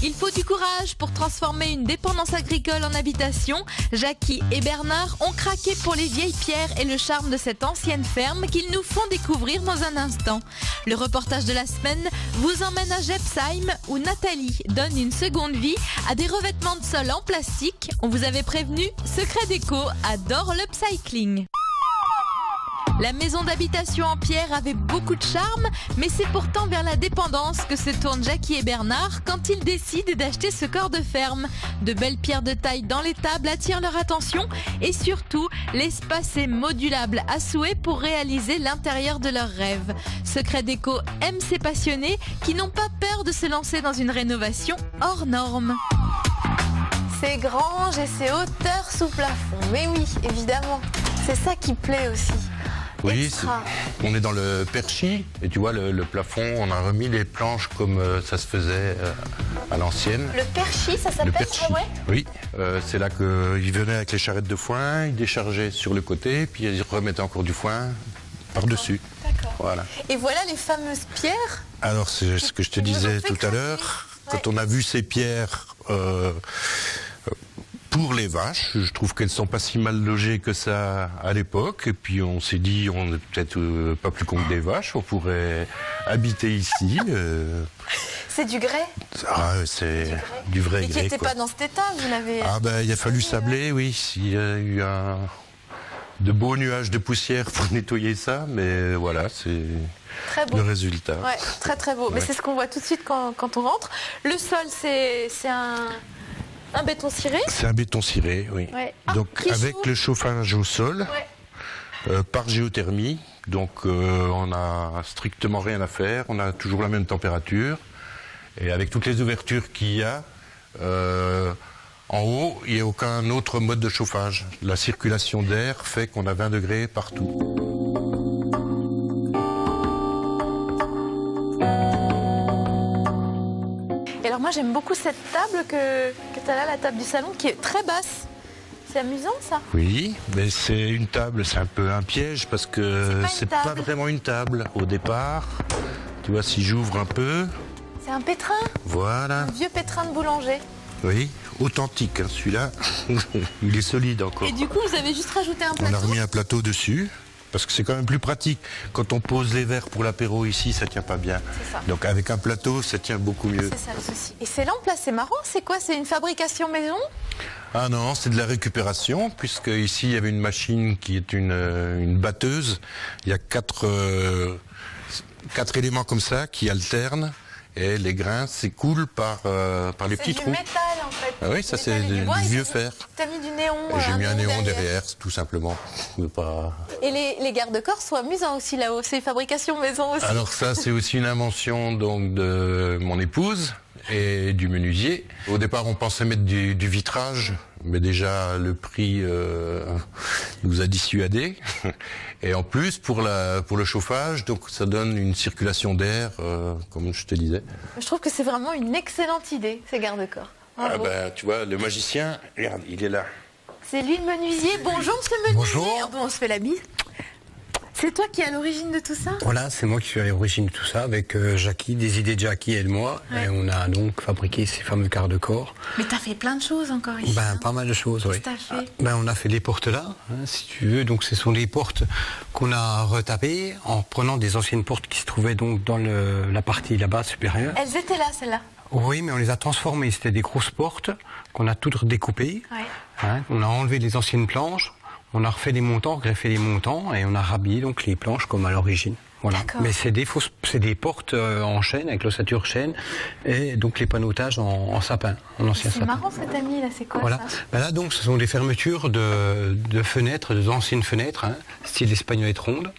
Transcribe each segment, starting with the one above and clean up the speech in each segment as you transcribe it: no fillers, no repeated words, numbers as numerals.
Il faut du courage pour transformer une dépendance agricole en habitation. Jackie et Bernard ont craqué pour les vieilles pierres et le charme de cette ancienne ferme qu'ils nous font découvrir dans un instant. Le reportage de la semaine vous emmène à Jepsheim où Nathalie donne une seconde vie à des revêtements de sol en plastique. On vous avait prévenu, Secret Déco adore l'upcycling. La maison d'habitation en pierre avait beaucoup de charme, mais c'est pourtant vers la dépendance que se tournent Jackie et Bernard quand ils décident d'acheter ce corps de ferme. De belles pierres de taille dans les tables attirent leur attention et surtout, l'espace est modulable à souhait pour réaliser l'intérieur de leurs rêves. Secret Déco aime ces passionnés qui n'ont pas peur de se lancer dans une rénovation hors norme. C'est grand, j'ai ces hauteurs sous plafond. Mais oui, évidemment, c'est ça qui plaît aussi. Oui, on est dans le perchi et tu vois le plafond, on a remis les planches comme ça se faisait à l'ancienne. Le perchi, ça s'appelle? Le perchi, ah ouais. Oui, c'est là qu'ils venaient avec les charrettes de foin, ils déchargeaient sur le côté, puis ils remettaient encore du foin par-dessus. D'accord. Voilà. Et voilà les fameuses pierres. Alors c'est ce que je te disais tout à l'heure, quand on a vu ces pierres pour les vaches, je trouve qu'elles sont pas si mal logées que ça à l'époque. Et puis on s'est dit, on n'est peut-être pas plus con que des vaches, on pourrait habiter ici. C'est du grès? Ah, c'est du vrai grès. Et qui n'était pas dans cet état, vous l'avez... Ah ben, il a fallu sabler, oui. Il y a eu de beaux nuages de poussière pour nettoyer ça, mais voilà, c'est le résultat. Ouais, très très beau. Mais c'est ce qu'on voit tout de suite quand on rentre. Le sol, c'est un béton ciré? C'est un béton ciré, oui. Ouais. Donc avec le chauffage au sol, par géothermie, donc on n'a strictement rien à faire, on a toujours la même température. Et avec toutes les ouvertures qu'il y a, en haut, il n'y a aucun autre mode de chauffage. La circulation d'air fait qu'on a 20 degrés partout. Alors moi j'aime beaucoup cette table que tu as là, la table du salon, qui est très basse. C'est amusant ça? Oui, mais c'est une table, c'est un peu un piège parce que c'est pas vraiment une table au départ. Tu vois, si j'ouvre un peu... C'est un pétrin? Voilà. Un vieux pétrin de boulanger. Oui, authentique, hein, celui-là. Il est solide encore. Et du coup, vous avez juste rajouté un plateau? On a remis un plateau dessus. Parce que c'est quand même plus pratique. Quand on pose les verres pour l'apéro ici, ça tient pas bien. Donc avec un plateau, ça tient beaucoup mieux. C'est ça le souci. Et ces lampes là, c'est marrant, c'est quoi? C'est une fabrication maison? Ah non, c'est de la récupération, puisque ici il y avait une machine qui est une batteuse. Il y a quatre éléments comme ça qui alternent. Et les grains s'écoulent par les petits trous. C'est du métal en fait. Ah oui, ça c'est du vieux fer. Tu as mis du néon. J'ai mis un néon derrière, tout simplement. Et les garde-corps sont amusants aussi là-haut, c'est fabrication maison aussi. Alors ça c'est aussi une invention donc de mon épouse et du menuisier. Au départ on pensait mettre du vitrage, mais déjà le prix nous a dissuadés. Et en plus pour le chauffage, donc ça donne une circulation d'air, comme je te disais. Je trouve que c'est vraiment une excellente idée, ces garde-corps. Ah ben, tu vois, le magicien, regarde, il est là. C'est lui le menuisier. Bonjour monsieur le menuisier. Bonjour. Bon, on se fait la bise. C'est toi qui es à l'origine de tout ça? Voilà, c'est moi qui suis à l'origine de tout ça, avec Jackie, des idées de Jackie et de moi. Ouais. Et on a donc fabriqué ces fameux garde-corps. Mais t'as fait plein de choses encore ici. Pas mal de choses, oui. Qu'est-ce que t'as fait? On a fait les portes là, hein, si tu veux. Donc ce sont des portes qu'on a retapées en prenant des anciennes portes qui se trouvaient donc dans la partie là-bas supérieure. Elles étaient là, celles-là? Oui, mais on les a transformées. C'était des grosses portes qu'on a toutes découpées. Ouais. Hein, on a enlevé les anciennes planches. On a refait des montants, greffé les montants et on a rhabillé donc les planches comme à l'origine. Voilà. Mais c'est des portes en chêne avec l'ossature chêne et donc les panotages en sapin, en ancien sapin. C'est marrant ce que t'as mis là, c'est quoi ça? Là donc ce sont des fermetures de fenêtres, d'anciennes fenêtres, hein, style espagnolette ronde,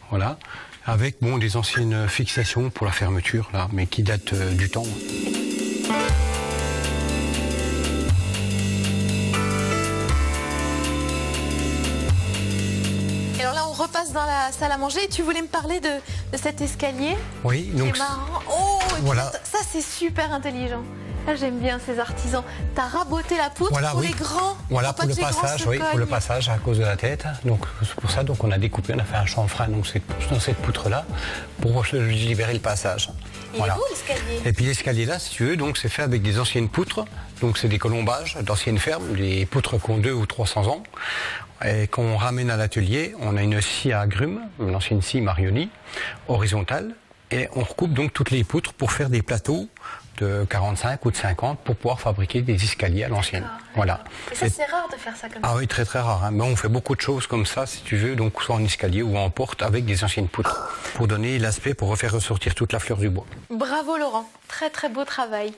voilà, avec des anciennes fixations pour la fermeture là, mais qui datent du temps. On repasse dans la salle à manger et tu voulais me parler de cet escalier? Oui, donc c'est marrant. Oh, voilà. Ça c'est super intelligent. Là j'aime bien ces artisans. T'as raboté la poutre pour les grands. Voilà pour le passage, oui, pour le passage à cause de la tête. Donc c'est pour ça donc on a découpé, on a fait un chanfrein donc dans cette poutre là pour libérer le passage. Il est beau l'escalier. Et puis l'escalier là, si tu veux, donc c'est fait avec des anciennes poutres. Donc c'est des colombages d'anciennes fermes, des poutres qui ont 200 ou 300 ans. Et qu'on ramène à l'atelier, on a une scie à agrumes, une ancienne scie Marioni, horizontale. Et on recoupe donc toutes les poutres pour faire des plateaux de 45 ou de 50 pour pouvoir fabriquer des escaliers à l'ancienne. Voilà. Et ça, c'est rare de faire ça comme ça. Ah oui, très très rare. Hein. Mais on fait beaucoup de choses comme ça, si tu veux, donc soit en escalier ou en porte avec des anciennes poutres pour donner l'aspect, pour refaire ressortir toute la fleur du bois. Bravo Laurent, très très beau travail.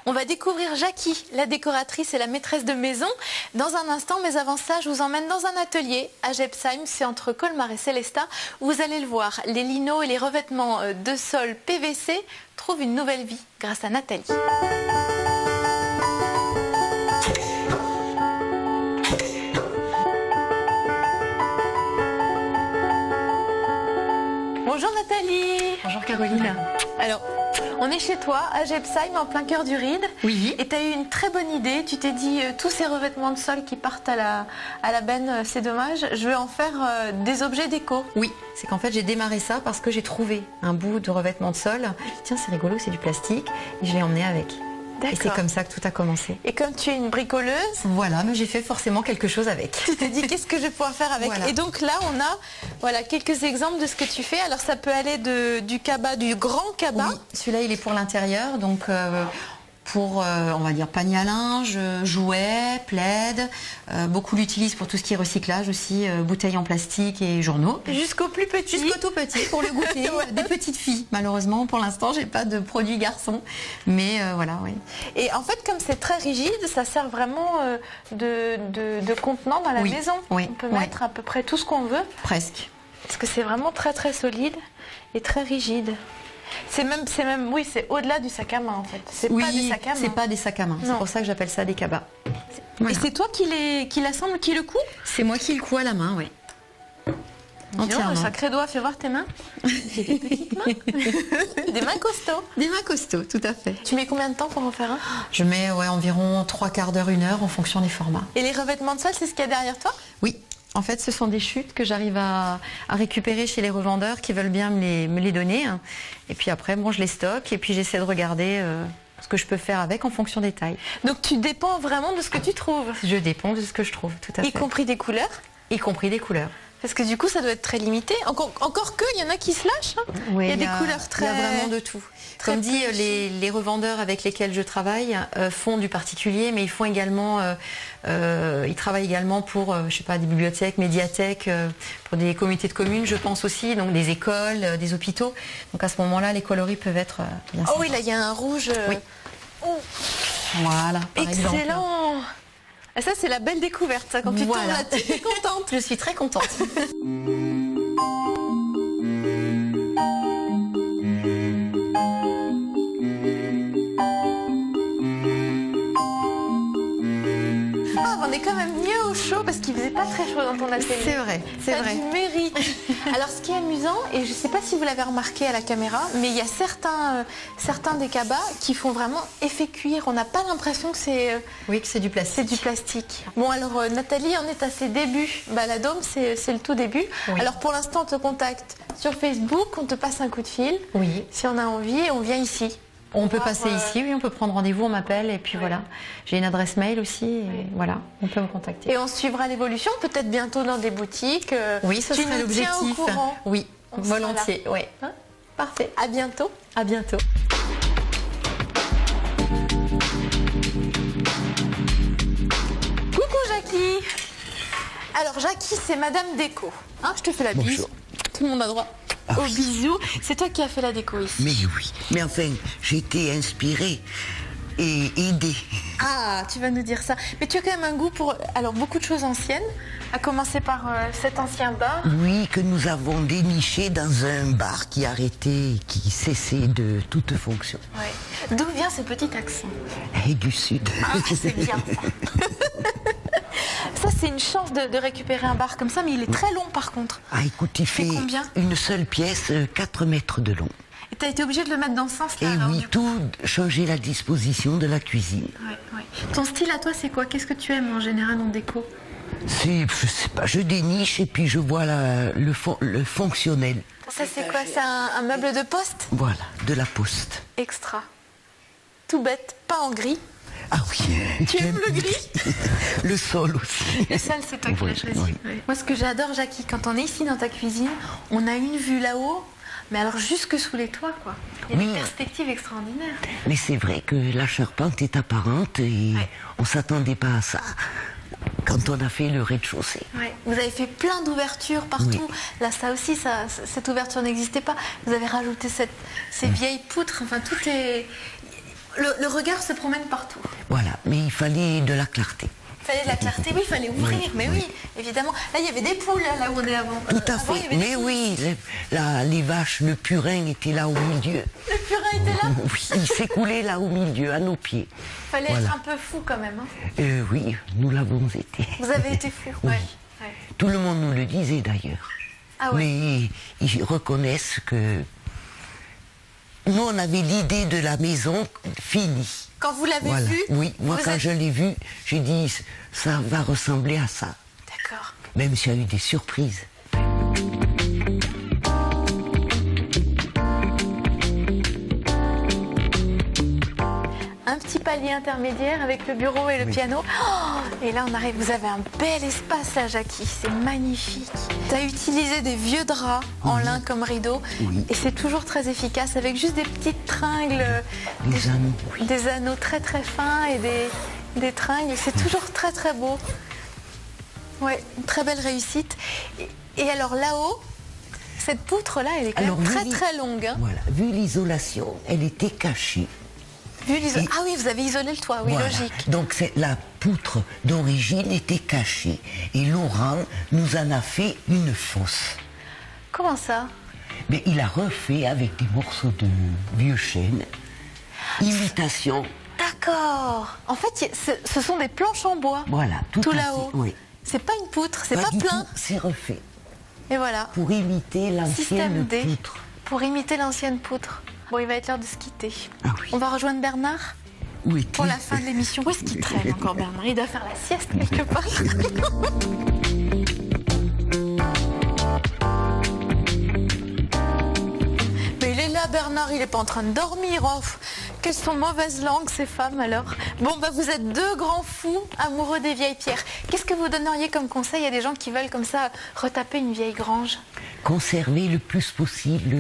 On va découvrir Jackie, la décoratrice et la maîtresse de maison, dans un instant. Mais avant ça, je vous emmène dans un atelier à Gebsheim, c'est entre Colmar et Sélestat. Vous allez le voir, les linos et les revêtements de sol PVC trouvent une nouvelle vie grâce à Nathalie. Bonjour Nathalie. Bonjour Caroline. Alors, on est chez toi, à Gebsheim, en plein cœur du Ride. Oui. Et tu as eu une très bonne idée. Tu t'es dit, tous ces revêtements de sol qui partent à la benne, c'est dommage. Je vais en faire des objets déco. Oui, c'est qu'en fait j'ai démarré ça parce que j'ai trouvé un bout de revêtement de sol. Tiens, c'est rigolo, c'est du plastique. Et je l'ai emmené avec. Et c'est comme ça que tout a commencé. Et comme tu es une bricoleuse, voilà, mais j'ai fait forcément quelque chose avec. Tu t'es dit, qu'est-ce que je vais pouvoir faire avec? Voilà. Et donc là, on a quelques exemples de ce que tu fais. Alors ça peut aller du cabas, du grand cabas. Oui, celui-là, il est pour l'intérieur, donc pour, on va dire, panier à linge, jouets, plaid. Beaucoup l'utilisent pour tout ce qui est recyclage aussi, bouteilles en plastique et journaux. Jusqu'au plus petit. Jusqu'au tout petit, pour le goûter. Voilà, des petites filles. Malheureusement, pour l'instant, j'ai pas de produits garçons. Mais voilà, oui. Et en fait, comme c'est très rigide, ça sert vraiment de contenant dans la maison. Oui, on peut mettre à peu près tout ce qu'on veut. Presque. Parce que c'est vraiment très très solide et très rigide. C'est même, oui, c'est au-delà du sac à main en fait. C'est pas des sacs à main. C'est pas des sacs à main. C'est pour ça que j'appelle ça des cabas. Voilà. Et c'est toi qui l'assemble, qui le coud? C'est moi qui le couds à la main, oui. Entièrement. Sacré doigt, fais voir tes mains. J'ai des petites mains. Des mains costauds. Des mains costauds, tout à fait. Tu mets combien de temps pour en faire un? Je mets environ 3/4 d'heure, 1 heure en fonction des formats. Et les revêtements de sol, c'est ce qu'il y a derrière toi? Oui. En fait, ce sont des chutes que j'arrive à récupérer chez les revendeurs qui veulent bien me les donner. Et puis après, bon, je les stocke et puis j'essaie de regarder ce que je peux faire avec en fonction des tailles. Donc tu dépends vraiment de ce que tu trouves? Je dépends de ce que je trouve, tout à fait. Y compris des couleurs? Y compris des couleurs. Parce que du coup, ça doit être très limité. Encore que, il y en a qui se lâchent. Hein. Oui, il y a des couleurs très... Il y a vraiment de tout. Comme dit, les revendeurs avec lesquels je travaille font du particulier, mais ils font également, ils travaillent également pour, je sais pas, des bibliothèques, médiathèques, pour des comités de communes, je pense aussi, donc des écoles, des hôpitaux. Donc à ce moment-là, les coloris peuvent être bien sympas. Oh oui, là, il y a un rouge. Oui. Voilà, par exemple. Excellent. Et ça, c'est la belle découverte, ça. Quand tu tombes là-dessus, tu es contente. Je suis très contente. On est quand même mieux au chaud parce qu'il faisait pas très chaud dans ton atelier. C'est vrai, c'est vrai. Du mérite. Alors ce qui est amusant, et je sais pas si vous l'avez remarqué à la caméra, mais il y a certains des cabas qui font vraiment effet cuir. On n'a pas l'impression que c'est... oui, que c'est du plastique. C'est du plastique. Bon alors Nathalie, on est à ses débuts. Baladome, c'est le tout début. Oui. Alors pour l'instant, on te contacte sur Facebook, on te passe un coup de fil. Oui. Si on a envie, on vient ici. On peut passer ici, oui, on peut prendre rendez-vous, on m'appelle et puis voilà. J'ai une adresse mail aussi, et voilà, on peut me contacter. Et on suivra l'évolution, peut-être bientôt dans des boutiques. Oui, ce serait l'objectif. Oui, volontiers, oui. Hein? Parfait, à bientôt. À bientôt. Coucou Jackie. Alors Jackie, c'est Madame Déco. Hein, je te fais la bise. Bonjour. Tout le monde a droit. Au bisou. C'est toi qui as fait la déco ici. Mais oui. Mais enfin, j'ai été inspirée et aidée. Ah, tu vas nous dire ça. Mais tu as quand même un goût pour beaucoup de choses anciennes, à commencer par cet ancien bar. Oui, que nous avons déniché dans un bar qui arrêtait, qui cessait de toute fonction. Ouais. D'où vient ce petit accent? Et du sud. Ah, c'est bien ça. Ça, c'est une chance de récupérer un bar comme ça, mais il est très long par contre. Ah, écoute, il fait une seule pièce, 4 mètres de long. Et tu as été obligé de le mettre dans ce sens-là? Et oui, tout changer la disposition de la cuisine. Ouais, ouais. Ton style à toi, c'est quoi? Qu'est-ce que tu aimes en général en déco? Je sais pas, je déniche et puis je vois le fonctionnel. Ça c'est quoi? C'est un meuble de poste? Voilà, de la poste. Extra. Tout bête, pas en gris. Ah oui. Tu aimes le gris? Le sol aussi. Le sol, c'est toi qui l'as choisi. Oui. Moi, ce que j'adore, Jackie, quand on est ici dans ta cuisine, on a une vue là-haut, mais alors jusque sous les toits, quoi. Il y a des perspectives extraordinaires. Mais c'est vrai que la charpente est apparente et on s'attendait pas à ça quand on a fait le rez-de-chaussée. Ouais. Vous avez fait plein d'ouvertures partout. Oui. Là, ça aussi, cette ouverture n'existait pas. Vous avez rajouté ces vieilles poutres. Enfin, tout est... Le regard se promène partout. Voilà, mais il fallait de la clarté. Il fallait de la clarté, oui, il fallait ouvrir, mais oui, évidemment. Là, il y avait des poules, là où on est avant. Tout à fait, mais oui, les vaches, le purin était là au milieu. Le purin était là? Oui, il s'écoulait là au milieu, à nos pieds. Il fallait être un peu fou quand même. Hein. Oui, nous l'avons été. Vous avez été fou, oui. Ouais. Tout le monde nous le disait d'ailleurs. Ah ouais. Mais ils reconnaissent que... Nous, on avait l'idée de la maison finie. Quand vous l'avez vu? Oui, moi quand je l'ai vu, j'ai dit, ça va ressembler à ça. D'accord. Même s'il y a eu des surprises. Un petit palier intermédiaire avec le bureau et le piano. Oh, et là, on arrive, vous avez un bel espace là, Jackie. C'est magnifique. Tu as utilisé des vieux draps en lin comme rideau. Oui. Et c'est toujours très efficace avec juste des petites tringles. Des anneaux. Oui. Des anneaux très très fins et des tringles. C'est toujours très très beau. Ouais, une très belle réussite. Et alors là-haut, cette poutre-là, elle est quand même très très longue. Hein. Voilà, vu l'isolation, elle était cachée. Ah oui, vous avez isolé le toit, oui, voilà. Logique. Donc la poutre d'origine était cachée. Et Laurent nous en a fait une fausse. Comment ça? Mais il a refait avec des morceaux de vieux chêne. Imitation. D'accord. En fait, ce sont des planches en bois. Voilà, tout là-haut. Oui. C'est pas une poutre, c'est pas plein. C'est refait. Et voilà. Pour imiter l'ancienne poutre. Pour imiter l'ancienne poutre. Bon, il va être l'heure de se quitter. Ah oui. On va rejoindre Bernard? Oui. Pour la fin de l'émission. Où est-ce qu'il traîne encore, Bernard? Il doit faire la sieste quelque part. Mais il est là, Bernard, il n'est pas en train de dormir. Oh, quelles sont mauvaises langues, ces femmes, alors. Bon, bah, vous êtes deux grands fous amoureux des vieilles pierres. Qu'est-ce que vous donneriez comme conseil à des gens qui veulent comme ça retaper une vieille grange? Conserver le plus possible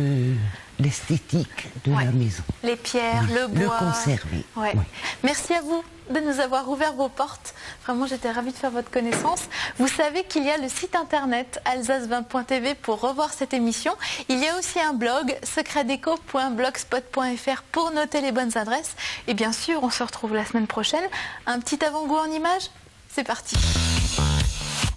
l'esthétique de la maison. Les pierres, le bois. Le conserver. Ouais. Oui. Merci à vous de nous avoir ouvert vos portes. Vraiment, j'étais ravie de faire votre connaissance. Vous savez qu'il y a le site internet alsace20.tv pour revoir cette émission. Il y a aussi un blog secretdeco.blogspot.fr pour noter les bonnes adresses. Et bien sûr, on se retrouve la semaine prochaine. Un petit avant-goût en images? C'est parti.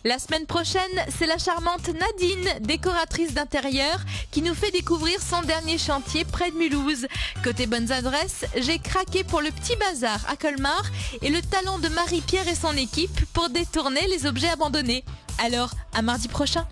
La semaine prochaine, c'est la charmante Nadine, décoratrice d'intérieur, qui nous fait découvrir son dernier chantier près de Mulhouse. Côté bonnes adresses, j'ai craqué pour le petit bazar à Colmar et le talent de Marie-Pierre et son équipe pour détourner les objets abandonnés. Alors, à mardi prochain.